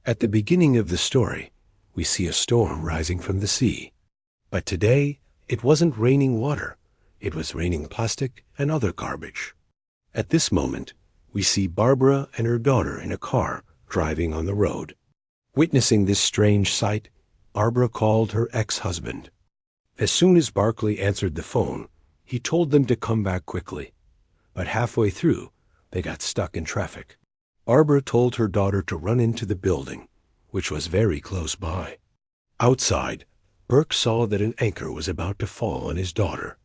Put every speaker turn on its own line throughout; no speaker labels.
At the beginning of the story, we see a storm rising from the sea. But today, it wasn't raining water. It was raining plastic and other garbage. At this moment, we see Barbara and her daughter in a car driving on the road. Witnessing this strange sight, Barbara called her ex-husband. As soon as Barclay answered the phone, he told them to come back quickly. But halfway through, they got stuck in traffic. Barbara told her daughter to run into the building, which was very close by. Outside, Burke saw that an anchor was about to fall on his daughter.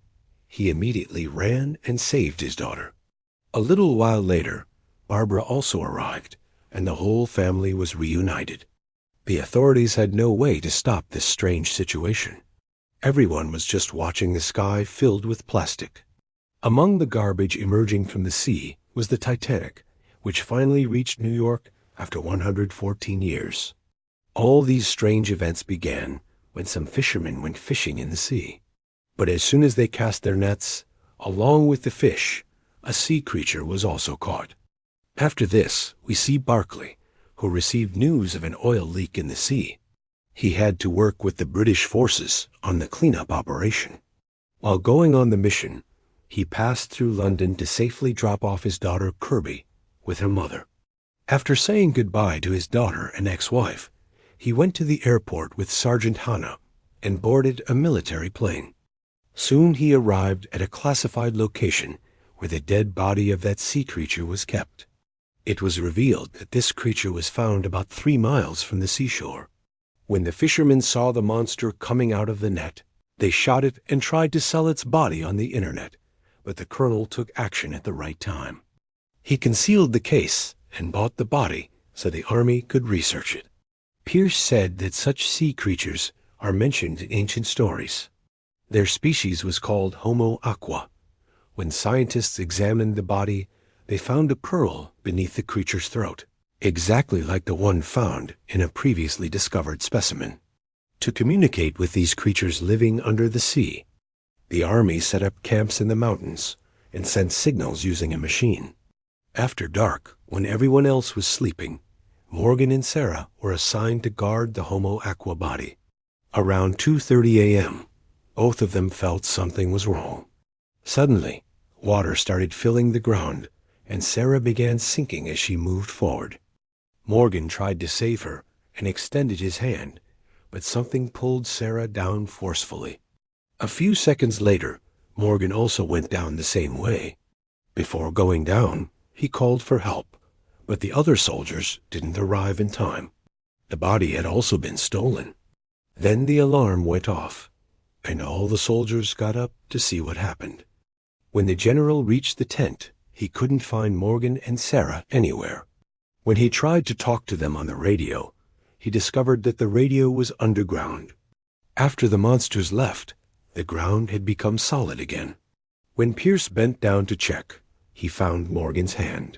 He immediately ran and saved his daughter. A little while later, Barbara also arrived, and the whole family was reunited. The authorities had no way to stop this strange situation. Everyone was just watching the sky filled with plastic. Among the garbage emerging from the sea was the Titanic, which finally reached New York after 114 years. All these strange events began when some fishermen went fishing in the sea. But as soon as they cast their nets, along with the fish, a sea creature was also caught. After this, we see Barclay, who received news of an oil leak in the sea. He had to work with the British forces on the cleanup operation. While going on the mission, he passed through London to safely drop off his daughter Kirby with her mother. After saying goodbye to his daughter and ex-wife, he went to the airport with Sergeant Hanna and boarded a military plane. Soon he arrived at a classified location where the dead body of that sea creature was kept. It was revealed that this creature was found about 3 miles from the seashore. When the fishermen saw the monster coming out of the net, they shot it and tried to sell its body on the internet, but the colonel took action at the right time. He concealed the case and bought the body so the army could research it. Pierce said that such sea creatures are mentioned in ancient stories. Their species was called Homo aqua. When scientists examined the body, they found a pearl beneath the creature's throat, exactly like the one found in a previously discovered specimen. To communicate with these creatures living under the sea, the army set up camps in the mountains and sent signals using a machine. After dark, when everyone else was sleeping, Morgan and Sarah were assigned to guard the Homo aqua body. Around 2:30 a.m., both of them felt something was wrong. Suddenly, water started filling the ground, and Sarah began sinking as she moved forward. Morgan tried to save her and extended his hand, but something pulled Sarah down forcefully. A few seconds later, Morgan also went down the same way. Before going down, he called for help, but the other soldiers didn't arrive in time. The body had also been stolen. Then the alarm went off, and all the soldiers got up to see what happened. When the general reached the tent, he couldn't find Morgan and Sarah anywhere. When he tried to talk to them on the radio, he discovered that the radio was underground. After the monsters left, the ground had become solid again. When Pierce bent down to check, he found Morgan's hand.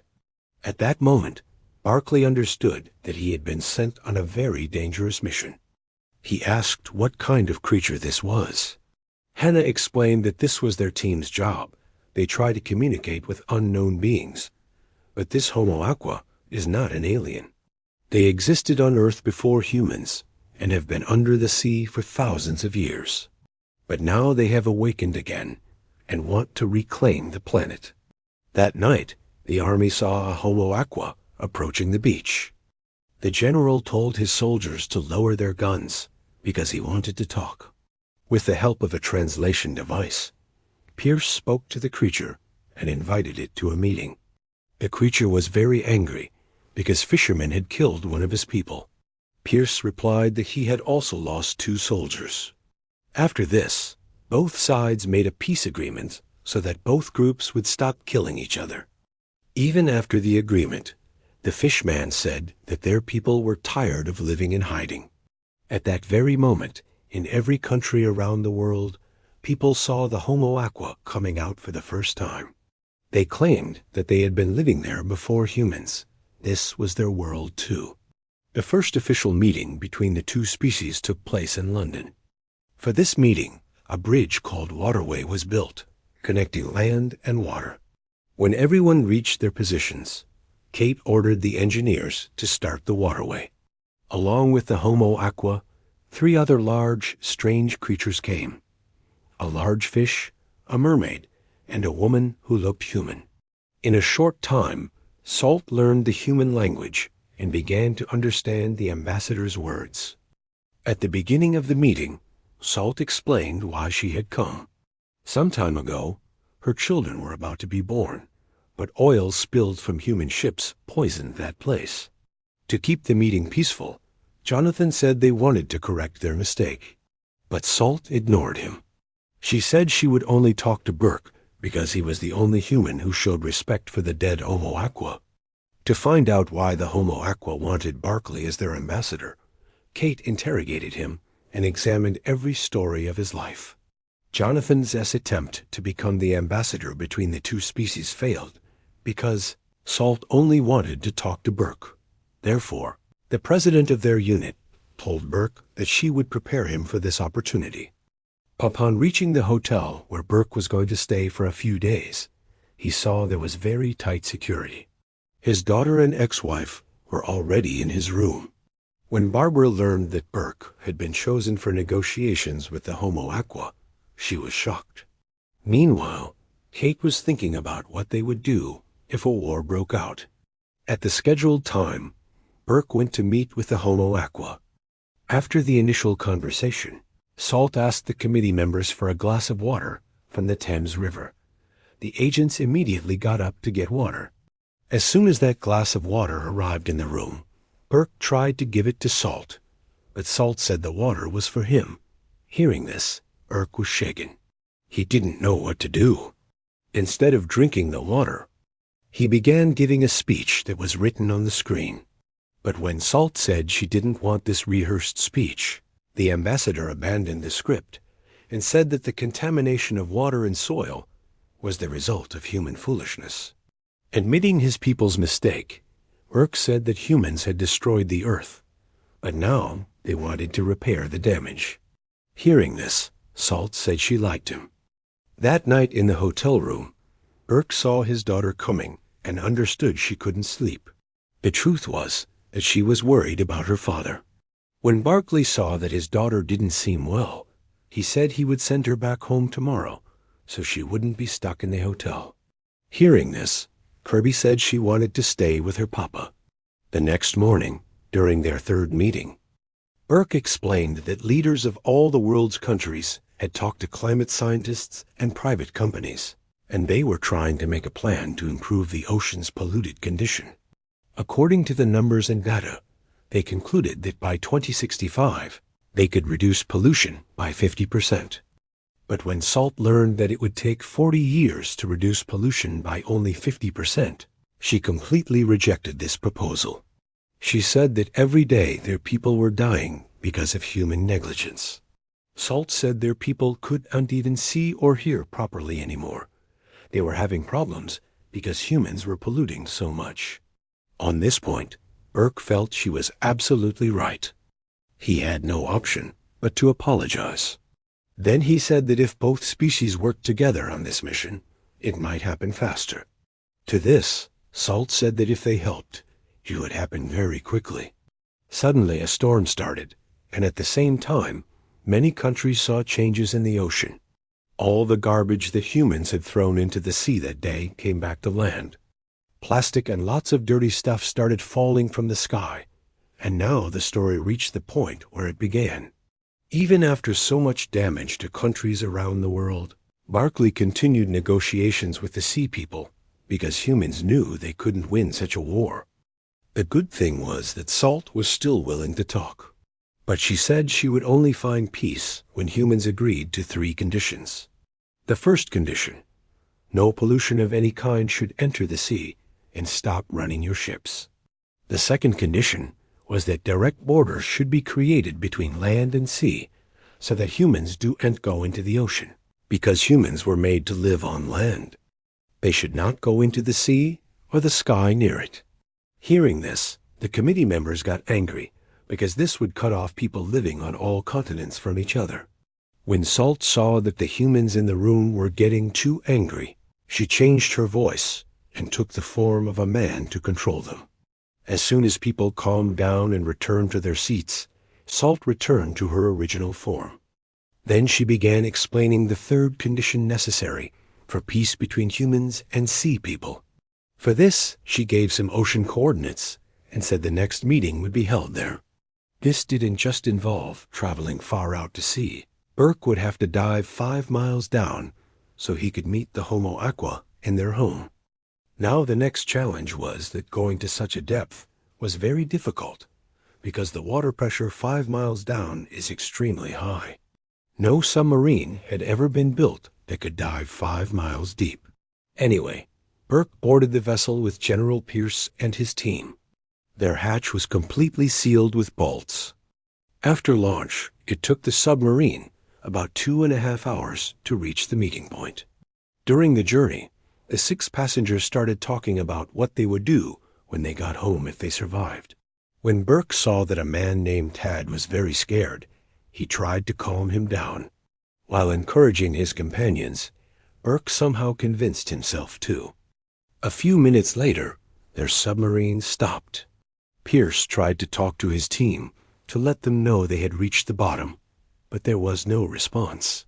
At that moment, Barclay understood that he had been sent on a very dangerous mission. He asked what kind of creature this was. Hannah explained that this was their team's job. They try to communicate with unknown beings. But this Homo aqua is not an alien. They existed on Earth before humans and have been under the sea for thousands of years. But now they have awakened again and want to reclaim the planet. That night, the army saw a Homo aqua approaching the beach. The general told his soldiers to lower their guns because he wanted to talk. With the help of a translation device, Pierce spoke to the creature and invited it to a meeting. The creature was very angry because fishermen had killed one of his people. Pierce replied that he had also lost 2 soldiers. After this, both sides made a peace agreement so that both groups would stop killing each other. Even after the agreement, the fishman said that their people were tired of living in hiding. At that very moment, in every country around the world, people saw the Homo aqua coming out for the first time. They claimed that they had been living there before humans. This was their world too. The first official meeting between the 2 species took place in London. For this meeting, a bridge called Waterway was built, connecting land and water. When everyone reached their positions, Kate ordered the engineers to start the waterway. Along with the Homo aqua, 3 other large, strange creatures came. A large fish, a mermaid, and a woman who looked human. In a short time, Salt learned the human language and began to understand the ambassador's words. At the beginning of the meeting, Salt explained why she had come. Some time ago, her children were about to be born, but oil spilled from human ships poisoned that place. To keep the meeting peaceful, Jonathan said they wanted to correct their mistake. But Salt ignored him. She said she would only talk to Burke because he was the only human who showed respect for the dead Homo aqua. To find out why the Homo aqua wanted Barclay as their ambassador, Kate interrogated him and examined every story of his life. Jonathan's attempt to become the ambassador between the 2 species failed because Salt only wanted to talk to Burke. Therefore, the president of their unit told Burke that she would prepare him for this opportunity. Upon reaching the hotel where Burke was going to stay for a few days, he saw there was very tight security. His daughter and ex-wife were already in his room. When Barbara learned that Burke had been chosen for negotiations with the Homo aqua, she was shocked. Meanwhile, Kate was thinking about what they would do if a war broke out. At the scheduled time, Burke went to meet with the Homo aqua. After the initial conversation, Salt asked the committee members for a glass of water from the Thames River. The agents immediately got up to get water. As soon as that glass of water arrived in the room, Burke tried to give it to Salt, but Salt said the water was for him. Hearing this, Burke was shaken. He didn't know what to do. Instead of drinking the water, he began giving a speech that was written on the screen. But when Salt said she didn't want this rehearsed speech, the ambassador abandoned the script and said that the contamination of water and soil was the result of human foolishness. Admitting his people's mistake, Burke said that humans had destroyed the earth, but now they wanted to repair the damage. Hearing this, Salt said she liked him. That night in the hotel room, Burke saw his daughter coming and understood she couldn't sleep. The truth was that she was worried about her father. When Barclay saw that his daughter didn't seem well, he said he would send her back home tomorrow so she wouldn't be stuck in the hotel. Hearing this, Kirby said she wanted to stay with her papa. The next morning, during their 3rd meeting, Burke explained that leaders of all the world's countries had talked to climate scientists and private companies, and they were trying to make a plan to improve the ocean's polluted condition. According to the numbers and data, they concluded that by 2065, they could reduce pollution by 50%. But when Salt learned that it would take 40 years to reduce pollution by only 50%, she completely rejected this proposal. She said that every day their people were dying because of human negligence. Salt said their people couldn't even see or hear properly anymore. They were having problems because humans were polluting so much. On this point, Burke felt she was absolutely right. He had no option but to apologize. Then he said that if both species worked together on this mission, it might happen faster. To this, Salt said that if they helped, it would happen very quickly. Suddenly a storm started, and at the same time, many countries saw changes in the ocean. All the garbage that humans had thrown into the sea that day came back to land. Plastic and lots of dirty stuff started falling from the sky, and now the story reached the point where it began. Even after so much damage to countries around the world, Barclay continued negotiations with the sea people because humans knew they couldn't win such a war. The good thing was that Salt was still willing to talk, but she said she would only find peace when humans agreed to 3 conditions. The first condition: no pollution of any kind should enter the sea and stop running your ships. The second condition was that direct borders should be created between land and sea so that humans don't go into the ocean, because humans were made to live on land. They should not go into the sea or the sky near it. Hearing this, the committee members got angry because this would cut off people living on all continents from each other. When Salt saw that the humans in the room were getting too angry, she changed her voice and took the form of a man to control them. As soon as people calmed down and returned to their seats, Salt returned to her original form. Then she began explaining the third condition necessary for peace between humans and sea people. For this, she gave some ocean coordinates and said the next meeting would be held there. This didn't just involve traveling far out to sea. Burke would have to dive 5 miles down so he could meet the Homo Aqua in their home. Now the next challenge was that going to such a depth was very difficult because the water pressure 5 miles down is extremely high. No submarine had ever been built that could dive 5 miles deep. Anyway, Burke boarded the vessel with General Pierce and his team. Their hatch was completely sealed with bolts. After launch, it took the submarine about 2.5 hours to reach the meeting point. During the journey, the 6 passengers started talking about what they would do when they got home if they survived. When Burke saw that a man named Tad was very scared, he tried to calm him down. While encouraging his companions, Burke somehow convinced himself too. A few minutes later, their submarine stopped. Pierce tried to talk to his team to let them know they had reached the bottom, but there was no response.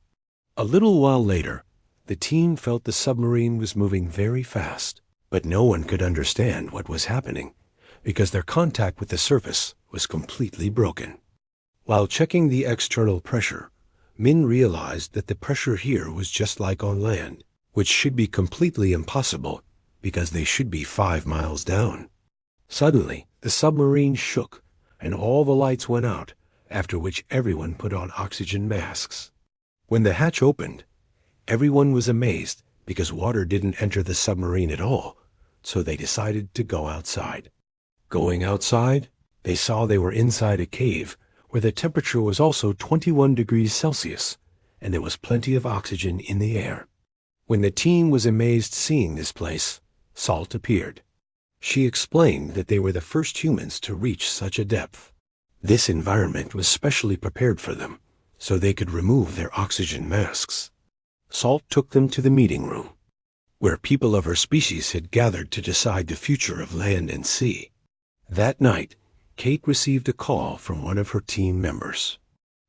A little while later, the team felt the submarine was moving very fast, but no one could understand what was happening because their contact with the surface was completely broken. While checking the external pressure, Min realized that the pressure here was just like on land, which should be completely impossible because they should be 5 miles down. Suddenly, the submarine shook and all the lights went out, after which everyone put on oxygen masks. When the hatch opened, everyone was amazed because water didn't enter the submarine at all, so they decided to go outside. Going outside, they saw they were inside a cave where the temperature was also 21 degrees Celsius, and there was plenty of oxygen in the air. When the team was amazed seeing this place, Salt appeared. She explained that they were the first humans to reach such a depth. This environment was specially prepared for them, so they could remove their oxygen masks. Salt took them to the meeting room, where people of her species had gathered to decide the future of land and sea. That night, Kate received a call from one of her team members.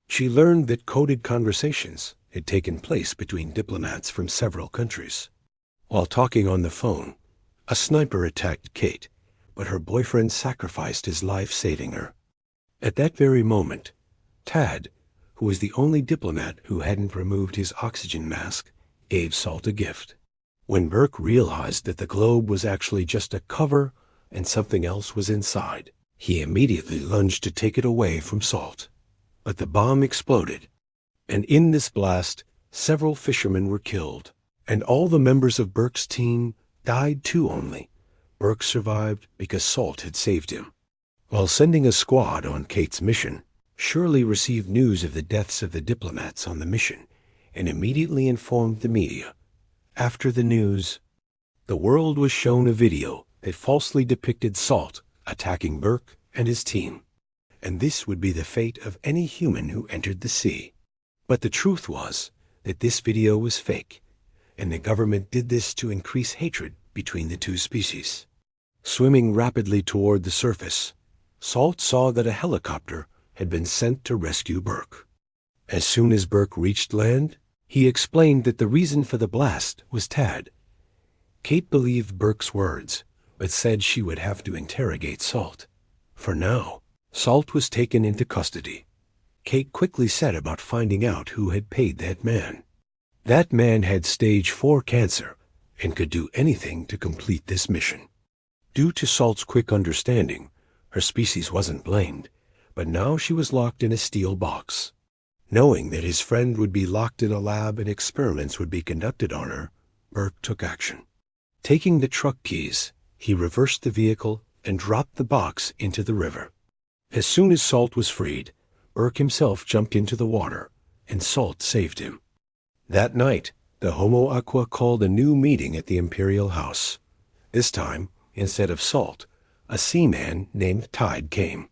She learned that coded conversations had taken place between diplomats from several countries. While talking on the phone, a sniper attacked Kate, but her boyfriend sacrificed his life saving her. At that very moment, Tad, who was the only diplomat who hadn't removed his oxygen mask, gave Salt a gift. When Burke realized that the globe was actually just a cover and something else was inside, he immediately lunged to take it away from Salt. But the bomb exploded, and in this blast, several fishermen were killed, and all the members of Burke's team died too only. Burke survived because Salt had saved him. While sending a squad on Kate's mission, Shirley received news of the deaths of the diplomats on the mission and immediately informed the media. After the news, the world was shown a video that falsely depicted Salt attacking Burke and his team, and this would be the fate of any human who entered the sea. But the truth was that this video was fake, and the government did this to increase hatred between the two species. Swimming rapidly toward the surface, Salt saw that a helicopter had been sent to rescue Burke. As soon as Burke reached land, he explained that the reason for the blast was Tad. Kate believed Burke's words, but said she would have to interrogate Salt. For now, Salt was taken into custody. Kate quickly set about finding out who had paid that man. That man had stage 4 cancer and could do anything to complete this mission. Due to Salt's quick understanding, her species wasn't blamed, but now she was locked in a steel box. Knowing that his friend would be locked in a lab and experiments would be conducted on her, Burke took action. Taking the truck keys, he reversed the vehicle and dropped the box into the river. As soon as Salt was freed, Burke himself jumped into the water, and Salt saved him. That night, the Homo Aqua called a new meeting at the Imperial House. This time, instead of Salt, a seaman named Tide came.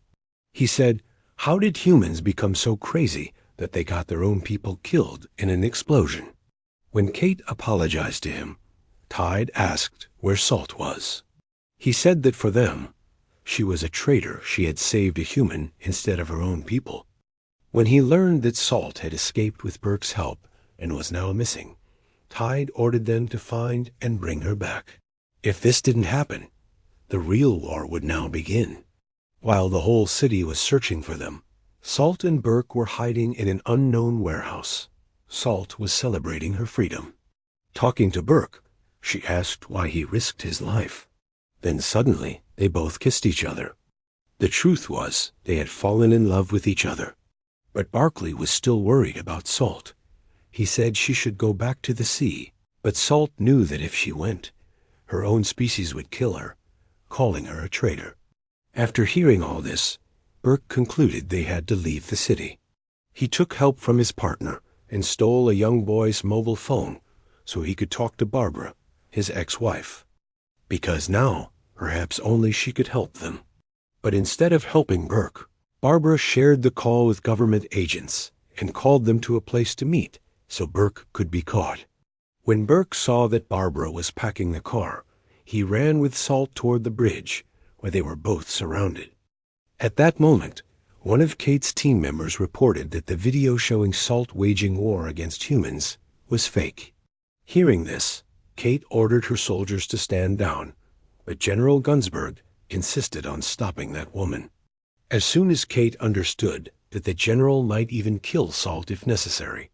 He said, "How did humans become so crazy that they got their own people killed in an explosion?" When Kate apologized to him, Tide asked where Salt was. He said that for them, She was a traitor. She had saved a human instead of her own people. When he learned that Salt had escaped with Burke's help and was now missing, Tide ordered them to find and bring her back. If this didn't happen, the real war would now begin. While the whole city was searching for them, Salt and Burke were hiding in an unknown warehouse. Salt was celebrating her freedom. Talking to Burke, she asked why he risked his life. Then suddenly, they both kissed each other. The truth was, they had fallen in love with each other. But Barkley was still worried about Salt. He said she should go back to the sea, but Salt knew that if she went, her own species would kill her, calling her a traitor. After hearing all this, Burke concluded they had to leave the city. He took help from his partner and stole a young boy's mobile phone so he could talk to Barbara, his ex-wife. Because now, perhaps only she could help them. But instead of helping Burke, Barbara shared the call with government agents and called them to a place to meet so Burke could be caught. When Burke saw that Barbara was packing the car, he ran with Salt toward the bridge, where they were both surrounded. At that moment, one of Kate's team members reported that the video showing Salt waging war against humans was fake. Hearing this, Kate ordered her soldiers to stand down, but General Gunsberg insisted on stopping that woman. As soon as Kate understood that the general might even kill Salt if necessary,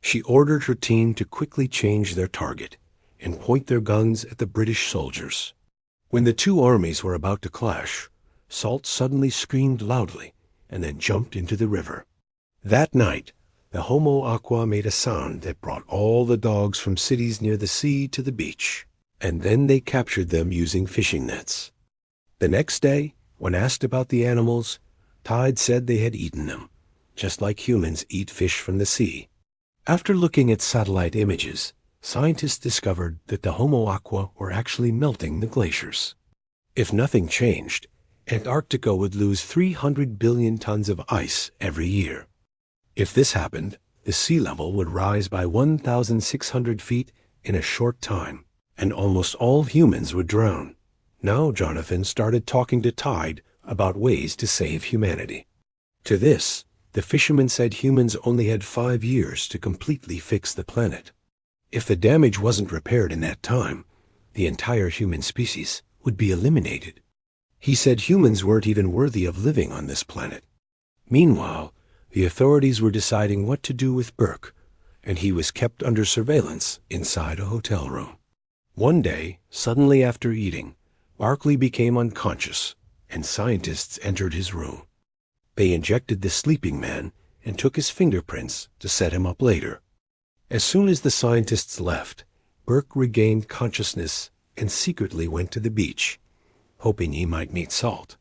she ordered her team to quickly change their target and point their guns at the British soldiers. When the two armies were about to clash, Salt suddenly screamed loudly and then jumped into the river. That night, the Homo Aqua made a sound that brought all the dogs from cities near the sea to the beach, and then they captured them using fishing nets. The next day, when asked about the animals, Tide said they had eaten them, just like humans eat fish from the sea. After looking at satellite images, scientists discovered that the Homo Aqua were actually melting the glaciers. If nothing changed, Antarctica would lose 300 billion tons of ice every year. If this happened, the sea level would rise by 1,600 feet in a short time, and almost all humans would drown. Now Jonathan started talking to Tide about ways to save humanity. To this, the fisherman said humans only had 5 years to completely fix the planet. If the damage wasn't repaired in that time, the entire human species would be eliminated. He said humans weren't even worthy of living on this planet. Meanwhile, the authorities were deciding what to do with Burke, and he was kept under surveillance inside a hotel room. One day, suddenly after eating, Barkley became unconscious, and scientists entered his room. They injected the sleeping man and took his fingerprints to set him up later. As soon as the scientists left, Burke regained consciousness and secretly went to the beach, hoping he might meet Salt.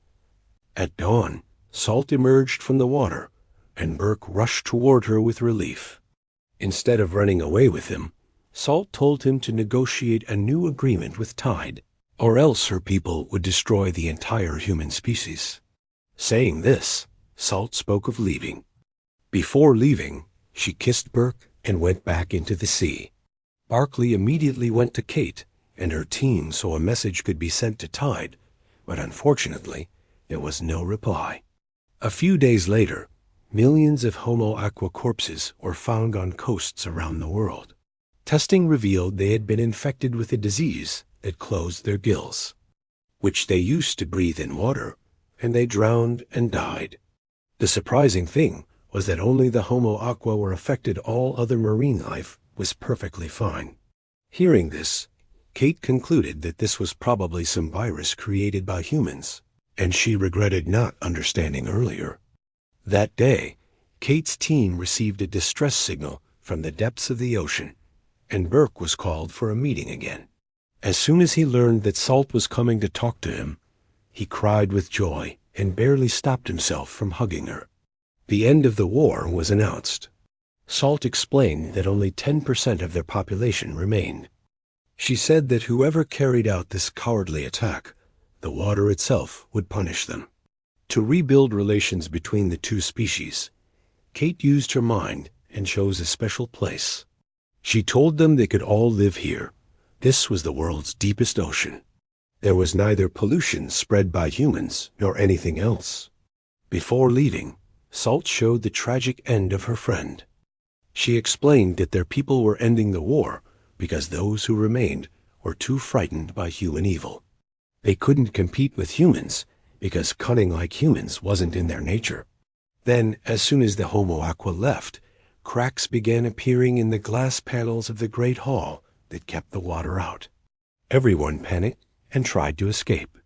At dawn, Salt emerged from the water, and Burke rushed toward her with relief. Instead of running away with him, Salt told him to negotiate a new agreement with Tide, or else her people would destroy the entire human species. Saying this, Salt spoke of leaving. Before leaving, she kissed Burke and went back into the sea. Barkley immediately went to Kate and her team so a message could be sent to Tide, but unfortunately, there was no reply. A few days later, millions of Homo Aqua corpses were found on coasts around the world. Testing revealed they had been infected with a disease that closed their gills, which they used to breathe in water, and they drowned and died. The surprising thing was that only the Homo Aqua were affected. All other marine life was perfectly fine. Hearing this, Kate concluded that this was probably some virus created by humans, and she regretted not understanding earlier. That day, Kate's team received a distress signal from the depths of the ocean, and Burke was called for a meeting again. As soon as he learned that Salt was coming to talk to him, he cried with joy and barely stopped himself from hugging her. The end of the war was announced. Salt explained that only 10% of their population remained. She said that whoever carried out this cowardly attack, the water itself would punish them. To rebuild relations between the two species, Kate used her mind and chose a special place. She told them they could all live here. This was the world's deepest ocean. There was neither pollution spread by humans nor anything else. Before leaving, Salt showed the tragic end of her friend. She explained that their people were ending the war because those who remained were too frightened by human evil. They couldn't compete with humans because cunning like humans wasn't in their nature. Then, as soon as the Homo Aqua left, cracks began appearing in the glass panels of the great hall that kept the water out. Everyone panicked and tried to escape.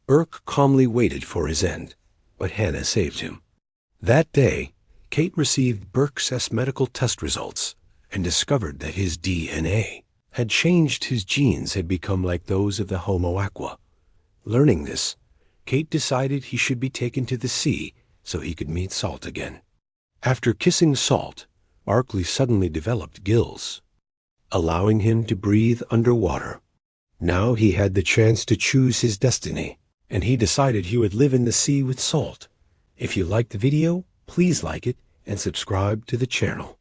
Burke calmly waited for his end, but Hannah saved him. That day, Kate received Burke's medical test results and discovered that his DNA had changed. His genes had become like those of the Homo Aqua. Learning this, Kate decided he should be taken to the sea so he could meet Salt again. After kissing Salt, Barkley suddenly developed gills, allowing him to breathe underwater. Now he had the chance to choose his destiny, and he decided he would live in the sea with Salt. If you liked the video, please like it and subscribe to the channel.